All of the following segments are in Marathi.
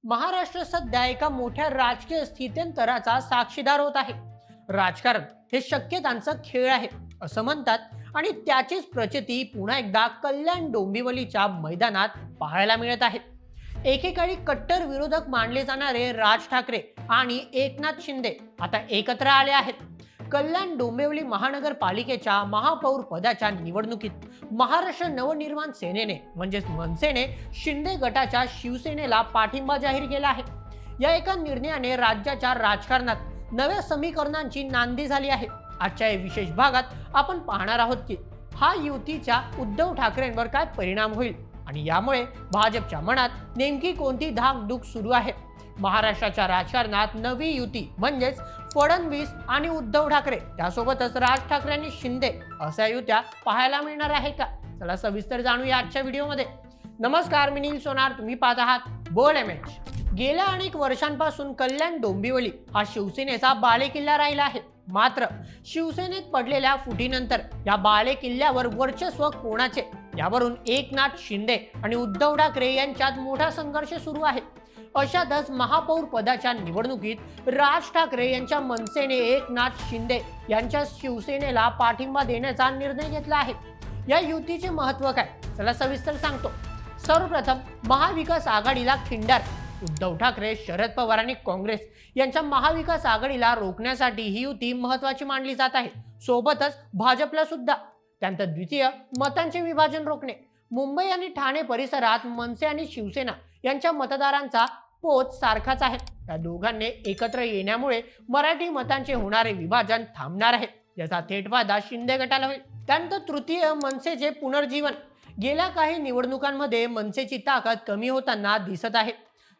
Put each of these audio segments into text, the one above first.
महाराष्ट्र सध्या एका मोठ्या राजकीय स्थित्यंतराचा साक्षीदार होत आहे. राजकारण हे शक्यतांचा खेळ आहे असं म्हणतात आणि त्याचीच प्रचिती पुन्हा एकदा कल्याण डोंबिवलीच्या मैदानात पाहायला मिळत आहे. एकेकाळी कट्टर विरोधक मानले जाणारे राज ठाकरे आणि एकनाथ शिंदे आता एकत्र आले आहेत. कल्याण डोंबिवली महानगरपालिकेच्या महापौर पदाच्या निवडणुकीत महाराष्ट्र नवनिर्माण सेनेने म्हणजेच मनसेने शिंदे गटाच्या शिवसेनेला पाठिंबा जाहीर केला आहे. या एका निर्णयाने राज्याच्या राजकारणात नव्या समीकरणांची नांदी झाली आहे. आजच्या या विशेष भागात आपण पाहणार आहोत की हा युतीच्या उद्धव ठाकरेंवर काय परिणाम होईल आणि यामुळे भाजपच्या मनात नेमकी कोणती धाकधूक सुरू आहे. महाराष्ट्राच्या राजकारणात नवी युती म्हणजेच फडणवीस आणि उद्धव ठाकरे त्यासोबतच राज ठाकरे आणि शिंदे अशा युत्या पाहायला मिळणार आहे का? चला सविस्तर जाणूया आजच्या व्हिडिओमध्ये. नमस्कार, मी नील सोनार, तुम्ही पाहत आहात बोल एमएच. गेल्या अनेक वर्षांपासून कल्याण डोंबिवली हा शिवसेनेचा बालेकिल्ला राहिला आहे. मात्र शिवसेनेत पडलेल्या फुटीनंतर या बालेकिल्ल्यावर वर्चस्व कोणाचे यावरून एकनाथ शिंदे आणि उद्धव ठाकरे यांच्यात मोठा संघर्ष सुरू आहे. अशातच महापौर पदाच्या निवडणुकीत राज ठाकरे यांच्या मनसेने एकनाथ शिंदे यांच्या शिवसेनेला पाठिंबा देण्याचा निर्णय घेतला आहे. या युतीचे महत्त्व काय, चला सविस्तर सांगतो. सर्वप्रथम महाविकास आघाडीला खिंडार उद्धव ठाकरे, शरद पवार आणि काँग्रेस यांच्या महाविकास आघाडीला रोखण्यासाठी ही युती महत्त्वाची मानली जात आहे. सोबतच भाजपला सुद्धा. त्यानंतर द्वितीय, मतांचे विभाजन रोखणे. मुंबई आणि ठाणे परिसरात मनसे आणि शिवसेना यांच्या मतदारांचा पोत सारखाच आहे. या दोघांनी एकत्र येण्यामुळे मराठी मतांचे होणारे विभाजन थांबणार आहे, याचा थेट फायदा शिंदे गटाला होईल. त्यानंतर तृतीय, मनसेचे पुनर्जीवन. गेल्या काही निवडणुकांमध्ये मनसेची ताकद कमी होताना दिसत आहे.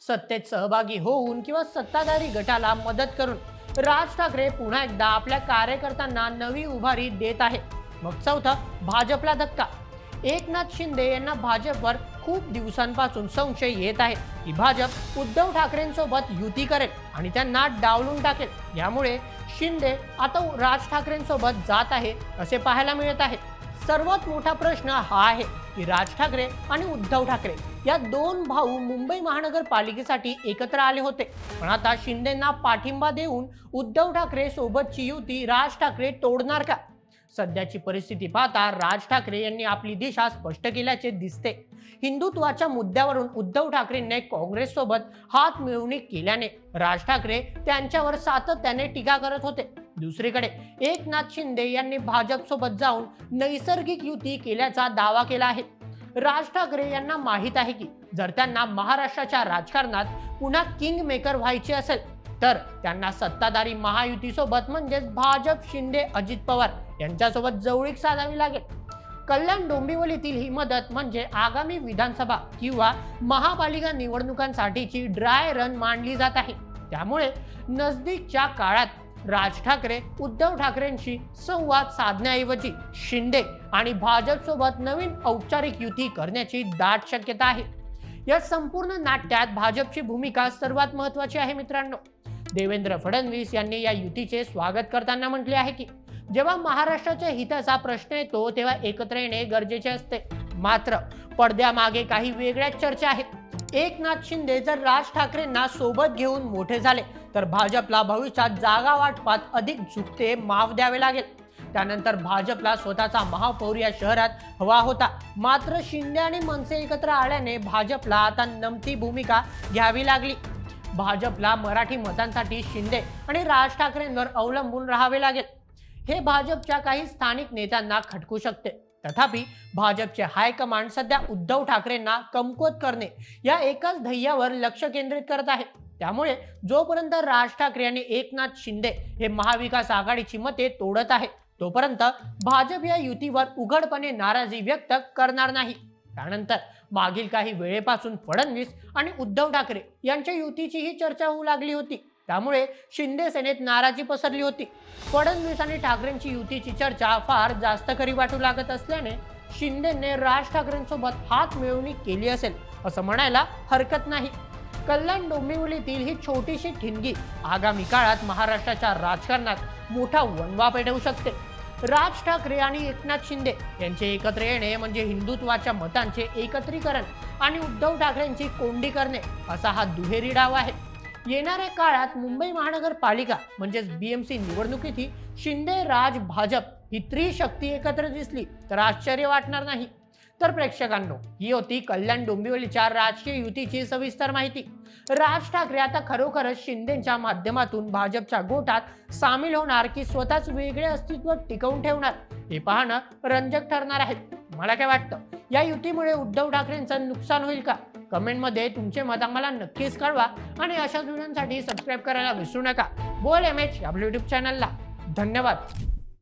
सत्तेत सहभागी होऊन किंवा सत्ताधारी गटाला मदत करून राज ठाकरे पुन्हा एकदा आपल्या कार्यकर्त्यांना नवी उभारी देत आहे. मग चौथा, भाजपला धक्का. एकनाथ शिंदे यांना भाजपवर खूप दिवसांपासून संशय येत आहे की भाजप उद्धव ठाकरेंसोबत युती करेल आणि त्यांना डावलून टाकेल. यामुळे शिंदे आता राज ठाकरेंसोबत जात आहे असे पाहायला मिळत आहे. सर्वात मोठा प्रश्न हा आहे की राज ठाकरे आणि उद्धव ठाकरे या दोन भाऊ मुंबई महानगरपालिकेसाठी एकत्र आले होते, पण आता शिंदेंना पाठिंबा देऊन उद्धव ठाकरे सोबतची युती राज ठाकरे तोडणार का? सध्याची परिस्थिती पाहता राज ठाकरे यांनी आपली दिशा स्पष्ट केल्याचे दिसते. हिंदुत्वाच्या मुद्द्यावरून उद्धव ठाकरेंनी काँग्रेस सोबत हात मिळवणी केल्याने राज ठाकरे त्यांच्यावर सातत्याने टीका करत होते. दुसरीकडे एकनाथ शिंदे यांनी भाजप सोबत जाऊन नैसर्गिक युती केल्याचा दावा केला आहे. राज ठाकरे यांना माहित आहे की जर त्यांना महाराष्ट्राच्या राजकारणात पुन्हा किंग मेकर व्हायचे असेल तर त्यांना सत्ताधारी महायुतीसोबत म्हणजेच भाजप, शिंदे, अजित पवार यांच्यासोबत जवळीक साधावी लागेल. कल्याण डोंबिवलीतील ही मदत म्हणजे आगामी विधानसभा किंवा महापालिका निवडणुकांसाठीची ड्राय रन मानली जात आहे. त्यामुळे नजदीकच्या काळात राज ठाकरे उद्धव ठाकरेंशी संवाद साधण्याऐवजी शिंदे आणि भाजप सोबत नवीन औपचारिक युती करण्याची दाट शक्यता आहे. या संपूर्ण नाट्यात भाजपची भूमिका सर्वात महत्त्वाची आहे मित्रांनो. देवेंद्र फडणवीस यांनी या युतीचे स्वागत करताना म्हटले आहे की जेव्हा महाराष्ट्राच्या हिताचा प्रश्न येतो तेव्हा एकत्र येणे गरजेचे असते. मात्र पडद्यामागे काही वेगळ्याच चर्चा आहेत. एकनाथ शिंदे जर राज ठाकरेंना सोबत घेऊन मोठे झाले तर भाजपला भविष्यात जागा वाटपात अधिक झुकते माफ द्यावे लागेल. त्यानंतर भाजपला स्वतःचा महापौर या शहरात हवा होता. मात्र शिंदे आणि मनसे एकत्र आल्याने भाजपला आता नमती भूमिका घ्यावी लागली. भाजपला मराठी मतांसाठी शिंदे आणि राज ठाकरेंवर अवलंबून राहावे लागेल. हे भाजपच्या काही स्थानिक नेत्यांना खटकू शकते. तथापि भाजपचे हायकमांड सध्या उद्धव ठाकरेंना कमकुवत करणे या एकाच ध्येयावर लक्ष केंद्रित करत आहे. त्यामुळे जोपर्यंत राज ठाकरे आणि एकनाथ शिंदे हे महाविकास आघाडीची मते तोडत आहे तोपर्यंत भाजप या युतीवर उघडपणे नाराजी व्यक्त करणार नाही. त्यानंतर मागील काही वेळेपासून फडणवीस आणि उद्धव ठाकरे यांच्या युतीचीही चर्चा होऊ लागली होती. त्यामुळे शिंदे सेनेत नाराजी पसरली होती. फडणवीस आणि ठाकरेंची युतीची चर्चा फार जास्त खरी वाटू लागत असल्याने शिंदेने राज ठाकरेंसोबत हात मिळवणी केली असेल असं म्हणायला हरकत नाही. कल्याण डोंबिवलीतील ही छोटीशी ठिणगी आगामी काळात महाराष्ट्राच्या राजकारणात मोठा वणवा पेटवू शकते. राज ठाकरे आणि एकनाथ शिंदे यांचे एकत्र येणे म्हणजे हिंदुत्वाच्या मतांचे एकत्रीकरण आणि उद्धव ठाकरेंची कोंडी करणे असा हा दुहेरी डाव आहे. येणाऱ्या काळात मुंबई महानगरपालिका म्हणजेच BMC निवडणुकीतही शिंदे राज भाजप ही त्रिशक्ती एकत्र दिसली तर आश्चर्य वाटणार नाही. तर प्रेक्षकांनो, ही होती कल्याण डोंबिवलीच्या राजकीय युतीची सविस्तर माहिती. राज ठाकरे आता खरोखरच शिंदेच्या माध्यमातून भाजपच्या गोटात सामील होणार की स्वतःच वेगळे अस्तित्व टिकवून ठेवणार हे पाहणं रंजक ठरणार आहे. मला काय वाटतं, या युतीमुळे उद्धव ठाकरेंचं नुकसान होईल का? कमेंटमध्ये तुमचे मत आम्हाला नक्कीच कळवा आणि अशाच व्हिडिओसाठी सबस्क्राईब करायला विसरू नका. बोल MH आपल्या YouTube चॅनलला. धन्यवाद.